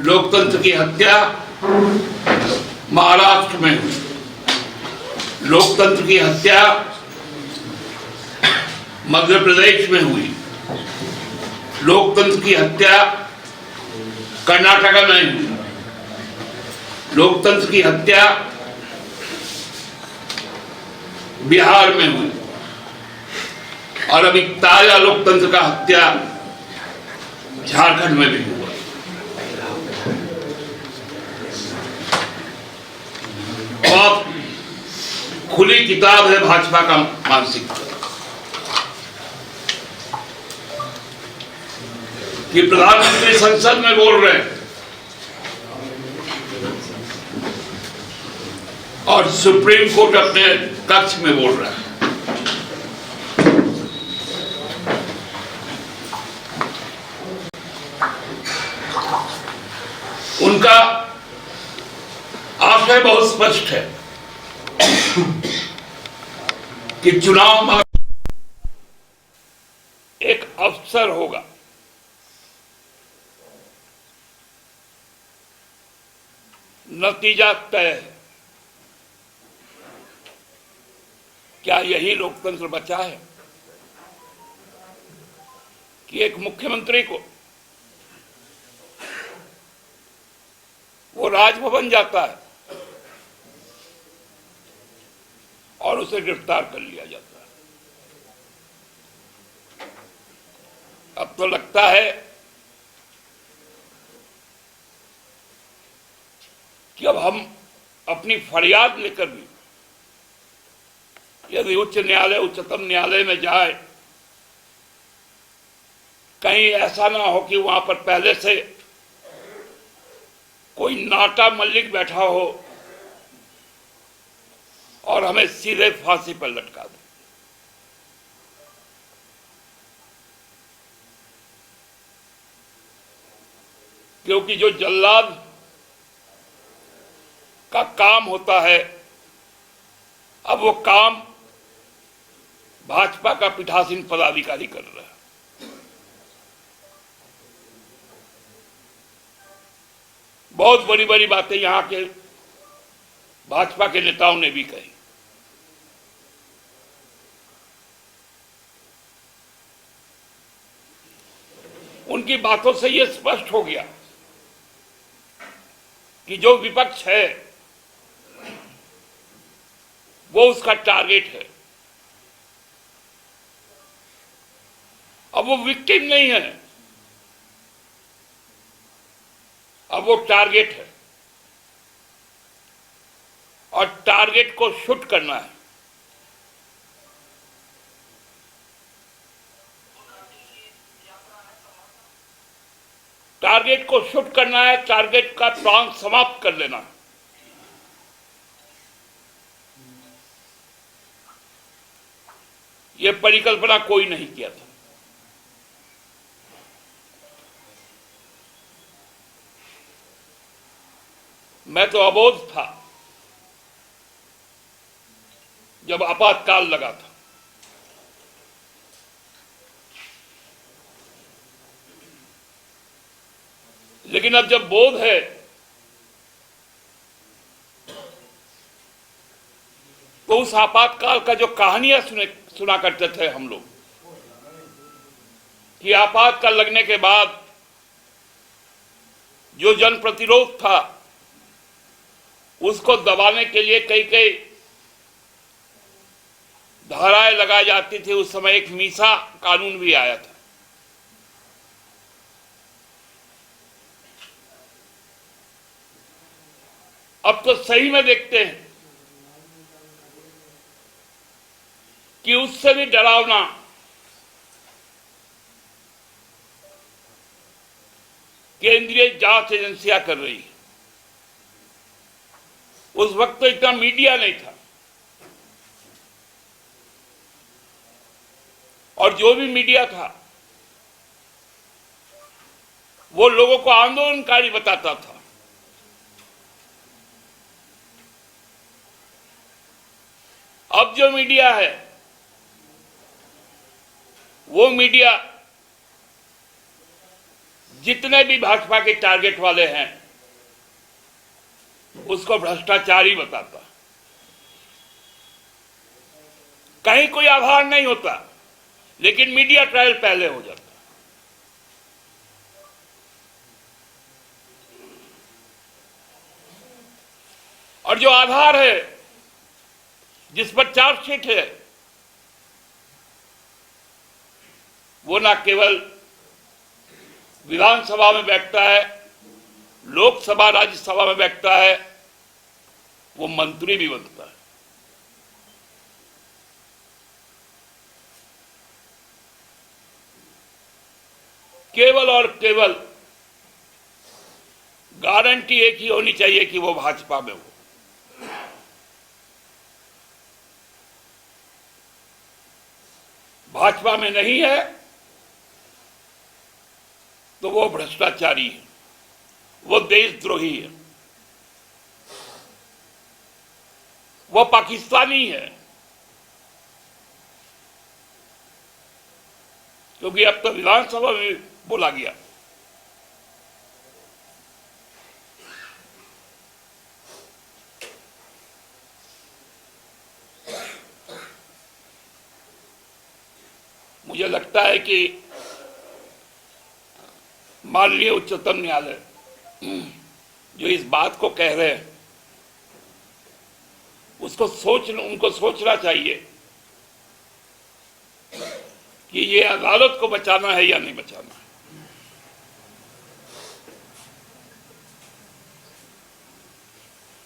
लोकतंत्र की हत्या महाराष्ट्र में हुई, लोकतंत्र की हत्या मध्य प्रदेश में हुई, लोकतंत्र की हत्या कर्नाटक में हुई, लोकतंत्र की हत्या बिहार में हुई और अभी ताजा लोकतंत्र का हत्या झारखंड में भी हुआ। और खुली किताब है भाजपा का मानसिकता कि प्रधानमंत्री संसद में बोल रहे हैं और सुप्रीम कोर्ट अपने कक्ष में बोल रहा है। उनका आशय बहुत स्पष्ट है कि चुनाव एक अवसर होगा, नतीजा तय है। क्या यही लोकतंत्र बचा है कि एक मुख्यमंत्री को वो राजभवन जाता है और उसे गिरफ्तार कर लिया जाता है? अब तो लगता है कि अब हम अपनी फरियाद लेकर भी यदि उच्च न्यायालय, उच्चतम न्यायालय में जाए, कहीं ऐसा ना हो कि वहां पर पहले से कोई नाटा मल्लिक बैठा हो और हमें सीधे फांसी पर लटका दे। क्योंकि जो जल्लाद का काम होता है, अब वो काम भाजपा का पीठासीन पदाधिकारी कर रहा है। बहुत बड़ी बड़ी बातें यहां के भाजपा के नेताओं ने भी कही। उनकी बातों से यह स्पष्ट हो गया कि जो विपक्ष है वो उसका टारगेट है। अब वो विक्टिम नहीं है, अब वो टारगेट है और टारगेट को शूट करना है। टारगेट को शूट करना है, टारगेट का प्राण समाप्त कर लेना है। यह परिकल्पना कोई नहीं किया था। मैं तो अबोध था जब आपातकाल लगा था। लेकिन अब जब बोध है तो उस आपातकाल का जो कहानियां सुना करते थे हम लोग कि आपातकाल लगने के बाद जो जन प्रतिरोध था उसको दबाने के लिए कई कई धाराएं लगाई जाती थी। उस समय एक मीसा कानून भी आया था। अब तो सही में देखते हैं कि उससे भी डरावना केंद्रीय जांच एजेंसियां कर रही है। उस वक्त तो इतना मीडिया नहीं था और जो भी मीडिया था वो लोगों को आंदोलनकारी बताता था। अब जो मीडिया है वो मीडिया जितने भी भाजपा के टारगेट वाले हैं उसको भ्रष्टाचारी बताता। कहीं कोई आधार नहीं होता, लेकिन मीडिया ट्रायल पहले हो जाता। और जो आधार है, जिस पर चार्जशीट है, वो ना केवल विधानसभा में बैठता है, लोकसभा राज्यसभा में बैठता है, वो मंत्री भी बनता है। केवल और केवल गारंटी एक ही होनी चाहिए कि वो भाजपा में हो। भाजपा में नहीं है तो वो भ्रष्टाचारी है, वो देशद्रोही है, वो पाकिस्तानी है। क्योंकि अब तो विधानसभा में बोला गया। मुझे लगता है कि माननीय उच्चतम न्यायालय जो इस बात को कह रहे हैं, उनको सोचना चाहिए कि ये अदालत को बचाना है या नहीं बचाना है।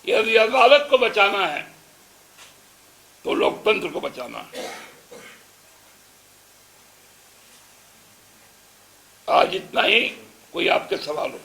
यदि अदालत को बचाना है तो लोकतंत्र को बचाना है। आज इतना ही। कोई आपके सवाल हो?